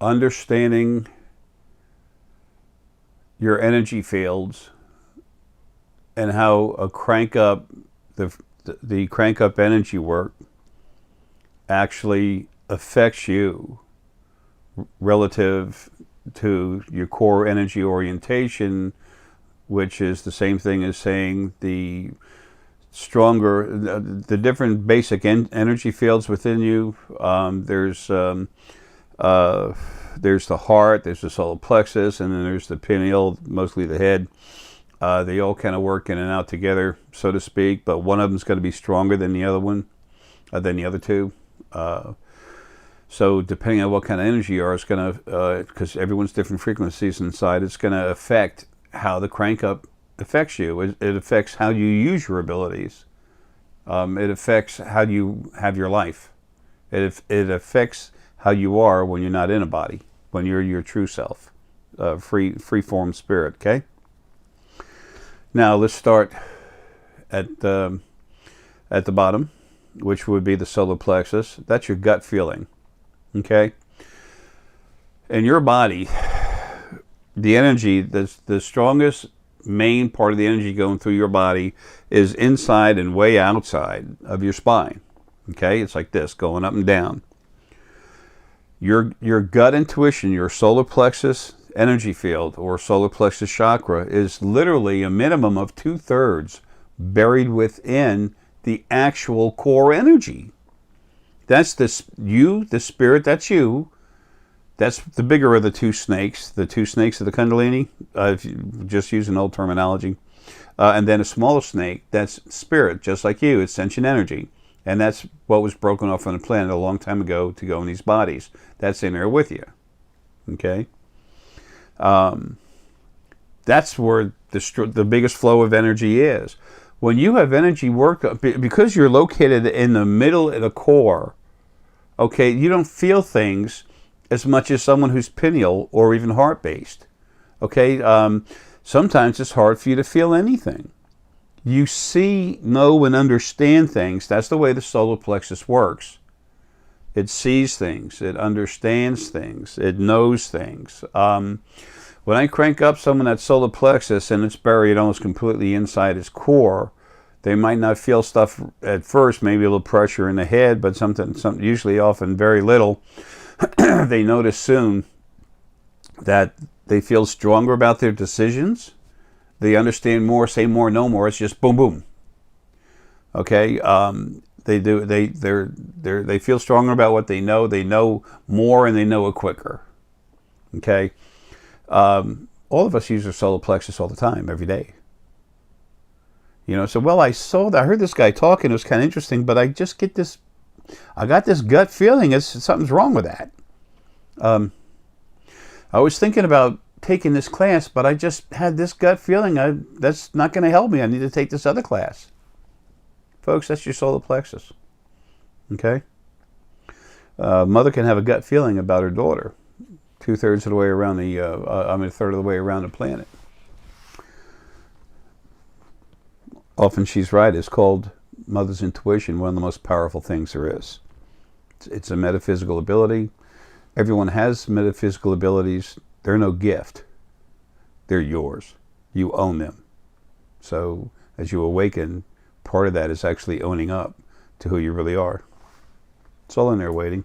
understanding your energy fields and how a crank up, the crank up energy work actually affects you relative to your core energy orientation, which is the same thing as saying the stronger, the different basic energy fields within you. There's the heart, there's the solar plexus, and then there's the pineal, mostly the head. They all kind of work in and out together, so to speak, but one of them's going to be stronger than the other one, than the other two. So depending on what kind of energy you are, it's going to, because everyone's different frequencies inside, it's going to affect how the crank up affects you. It affects how you use your abilities. It affects how you have your life. It affects how you are when you're not in a body, when you're your true self, free form spirit. Okay. Now let's start at the bottom, which would be the solar plexus. That's your gut feeling. Okay. In your body, the energy, the strongest main part of the energy going through your body is inside and way outside of your spine. Okay, it's like this, going up and down. Your gut intuition, your solar plexus energy field or solar plexus chakra is literally a minimum of 2/3 buried within the actual core energy. That's the spirit, that's you. That's the bigger of the two snakes of the Kundalini, if you just use an old terminology. And then a smaller snake, that's spirit, just like you, it's sentient energy. And that's what was broken off on the planet a long time ago to go in these bodies. That's in there with you. Okay? That's where the biggest flow of energy is. When you have energy work, because you're located in the middle of the core, okay, you don't feel things as much as someone who's pineal or even heart-based. Okay, sometimes it's hard for you to feel anything. You see, know, and understand things. That's the way the solar plexus works. It sees things. It understands things. It knows things. When I crank up someone at solar plexus and it's buried almost completely inside its core, they might not feel stuff at first, maybe a little pressure in the head, but something usually often very little. They notice soon that they feel stronger about their decisions. They understand more, say more, know more. It's just boom, boom. Okay, they feel stronger about what they know. They know more and they know it quicker. Okay, all of us use our solar plexus all the time, every day. You know, so well, I heard this guy talking. It was kind of interesting, but I just get this. I got this gut feeling something's wrong with that. I was thinking about taking this class, but I just had this gut feeling that's not going to help me. I need to take this other class. Folks, that's your solar plexus. Okay? Mother can have a gut feeling about her daughter 2/3 of the way around a third of the way around the planet. Often she's right. It's called mother's intuition, one of the most powerful things there is. It's a metaphysical ability. Everyone has metaphysical abilities. They're no gift. They're yours. You own them. So as you awaken, part of that is actually owning up to who you really are. It's all in there waiting.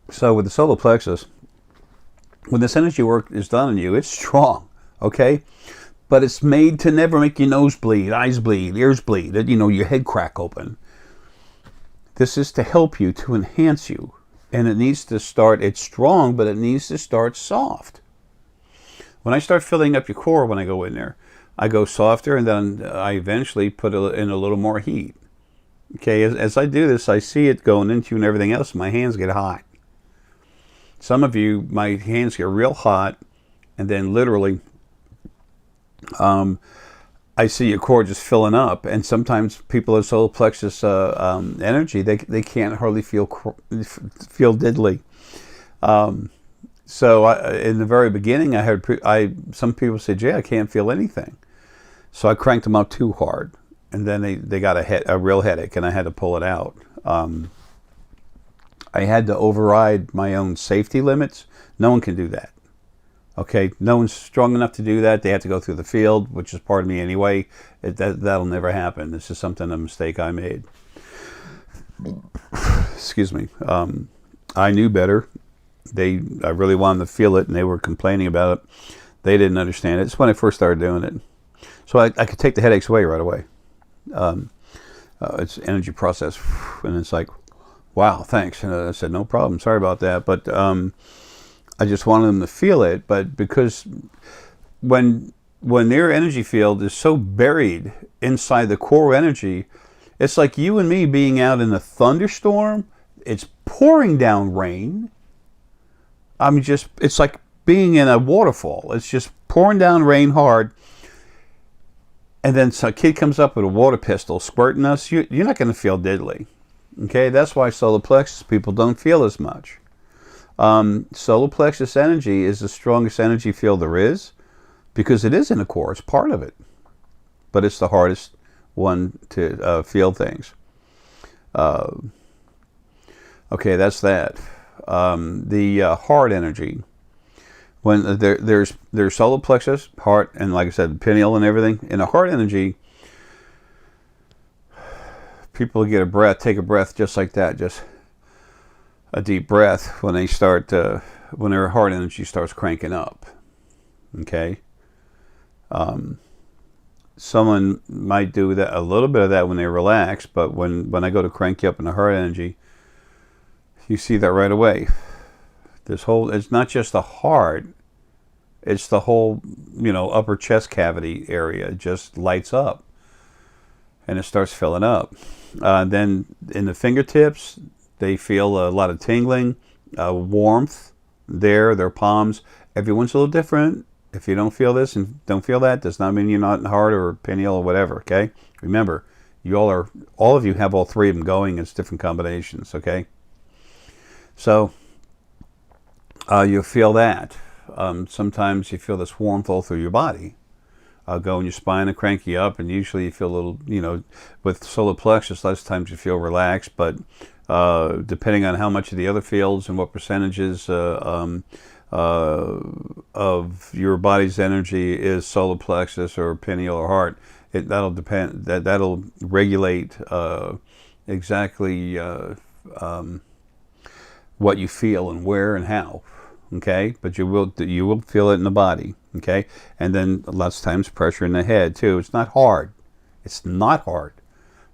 So with the solar plexus, when this energy work is done on you, it's strong, okay? But it's made to never make your nose bleed, eyes bleed, ears bleed, your head crack open. This is to help you, to enhance you. And it needs to start, it's strong, but it needs to start soft. When I start filling up your core when I go in there, I go softer and then I eventually put in a little more heat. Okay, as I do this, I see it going into you and everything else. My hands get hot. Some of you, my hands get real hot, and then literally, I see your core just filling up. And sometimes people with solar plexus energy, they can't hardly feel diddly. So in the very beginning, I heard some people say, "Jay, I can't feel anything." So I cranked them up too hard, and then they got a real headache, and I had to pull it out. I had to override my own safety limits. No one can do that. Okay, no one's strong enough to do that. They have to go through the field, which is part of me anyway. That'll never happen. This is a mistake I made. Excuse me. I knew better. I really wanted to feel it, and they were complaining about it. They didn't understand it. It's when I first started doing it. So I could take the headaches away right away. It's energy process, and it's like, wow, thanks. And I said, no problem. Sorry about that. But I just wanted them to feel it. But because when their energy field is so buried inside the core energy, it's like you and me being out in a thunderstorm. It's pouring down rain. It's like being in a waterfall. It's just pouring down rain hard. And then a kid comes up with a water pistol squirting us. You're not going to feel diddly. Okay, that's why solar plexus people don't feel as much. Solar plexus energy is the strongest energy field there is because it is in the core. It's part of it. But it's the hardest one to feel things. Okay, that's that. The heart energy. When there's solar plexus, heart, and like I said, pineal and everything. In the heart energy, people take a breath just like that, just a deep breath when when their heart energy starts cranking up. Okay. Someone might do that, a little bit of that when they relax, but when I go to crank you up in the heart energy, you see that right away. It's not just the heart, it's the whole, upper chest cavity area. It just lights up and it starts filling up. Then in the fingertips, they feel a lot of tingling, warmth their palms. Everyone's a little different. If you don't feel this and don't feel that, does not mean you're not in heart or pineal or whatever, okay? Remember, all of you have all three of them going. It's different combinations, okay? So you'll feel that. Sometimes you feel this warmth all through your body. I'll go in your spine and crank you up, and usually you feel a little, with solar plexus, lots of times you feel relaxed, but depending on how much of the other fields and what percentages of your body's energy is solar plexus or pineal or heart, that'll depend. That'll regulate exactly what you feel and where and how. Okay, but you will feel it in the body. Okay, and then lots of times pressure in the head too. It's not hard. It's not hard.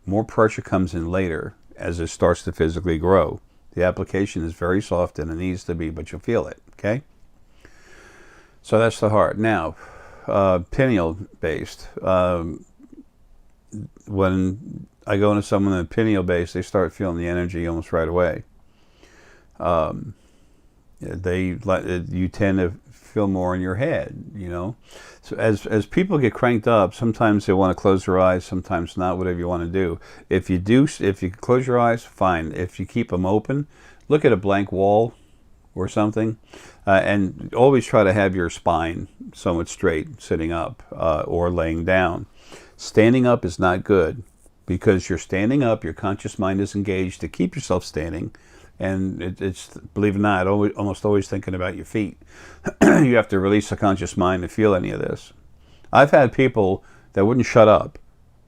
More pressure comes in later as it starts to physically grow. The application is very soft and it needs to be, but you'll feel it. Okay. So that's the heart. Now, pineal based. When I go into someone in pineal based, they start feeling the energy almost right away. You tend to feel more in your head, So as people get cranked up, sometimes they want to close their eyes, sometimes not, whatever you want to do. If you close your eyes, fine. If you keep them open, look at a blank wall or something, and always try to have your spine somewhat straight, sitting up or laying down. Standing up is not good because you're standing up, your conscious mind is engaged to keep yourself standing. And it's, believe it or not, almost always thinking about your feet. You have to release the conscious mind to feel any of this. I've had people that wouldn't shut up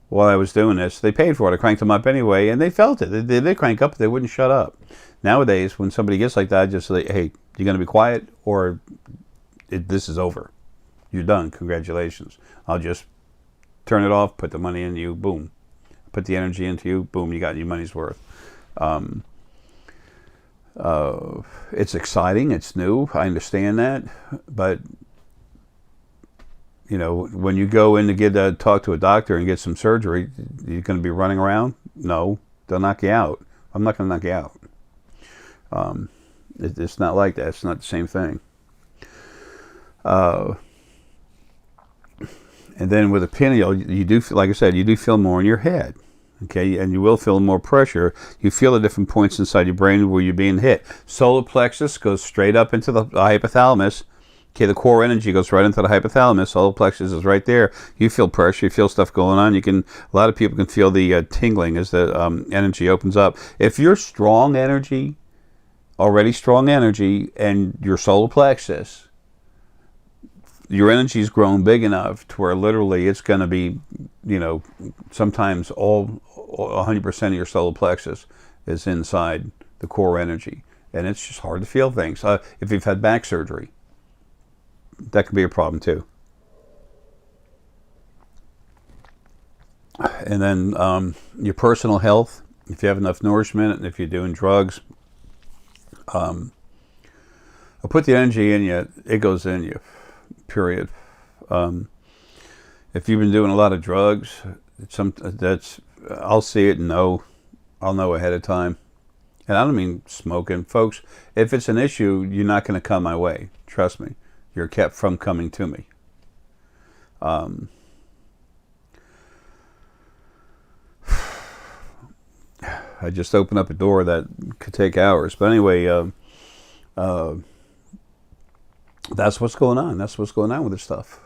while I was doing this. They paid for it. I cranked them up anyway, and they felt it. They did crank up, but they wouldn't shut up. Nowadays, when somebody gets like that, I just say, hey, you going to be quiet or this is over. You're done. Congratulations. I'll just turn it off, put the money in you, boom. Put the energy into you, boom, you got your money's worth. It's exciting, it's new, I understand that, but when you go in to talk to a doctor and get some surgery, you're going to be running around? No, they'll knock you out. I'm not going to knock you out. It's not like that. It's not the same thing. And then with a pineal, you do, like I said, you do feel more in your head. Okay, and you will feel more pressure. You feel the different points inside your brain where you're being hit. Solar plexus goes straight up into the hypothalamus. Okay, the core energy goes right into the hypothalamus. Solar plexus is right there. You feel pressure. You feel stuff going on. A lot of people can feel the tingling as the energy opens up. If you're strong energy, already strong energy, and your solar plexus, your energy's grown big enough to where literally it's going to be, sometimes all 100% of your solar plexus is inside the core energy. And it's just hard to feel things. If you've had back surgery, that can be a problem too. And then your personal health, if you have enough nourishment, and if you're doing drugs, I put the energy in you, it goes in you, period. If you've been doing a lot of drugs, I'll see it and know. I'll know ahead of time. And I don't mean smoking. Folks, if it's an issue, you're not going to come my way. Trust me. You're kept from coming to me. I just opened up a door that could take hours. But anyway, that's what's going on. That's what's going on with this stuff.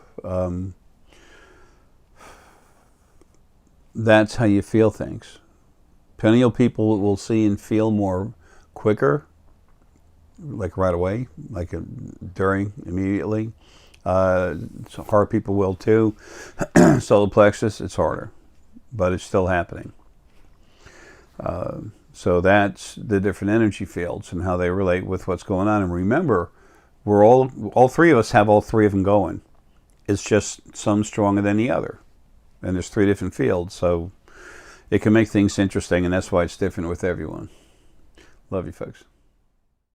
That's how you feel things. Pineal people will see and feel more quicker, like right away, like during, immediately. Heart people will too. Solar plexus, it's harder, but it's still happening. So that's the different energy fields and how they relate with what's going on. And remember, we're all three of us have all three of them going. It's just some stronger than the other. And there's 3 different fields, so it can make things interesting, and that's why it's different with everyone. Love you, folks.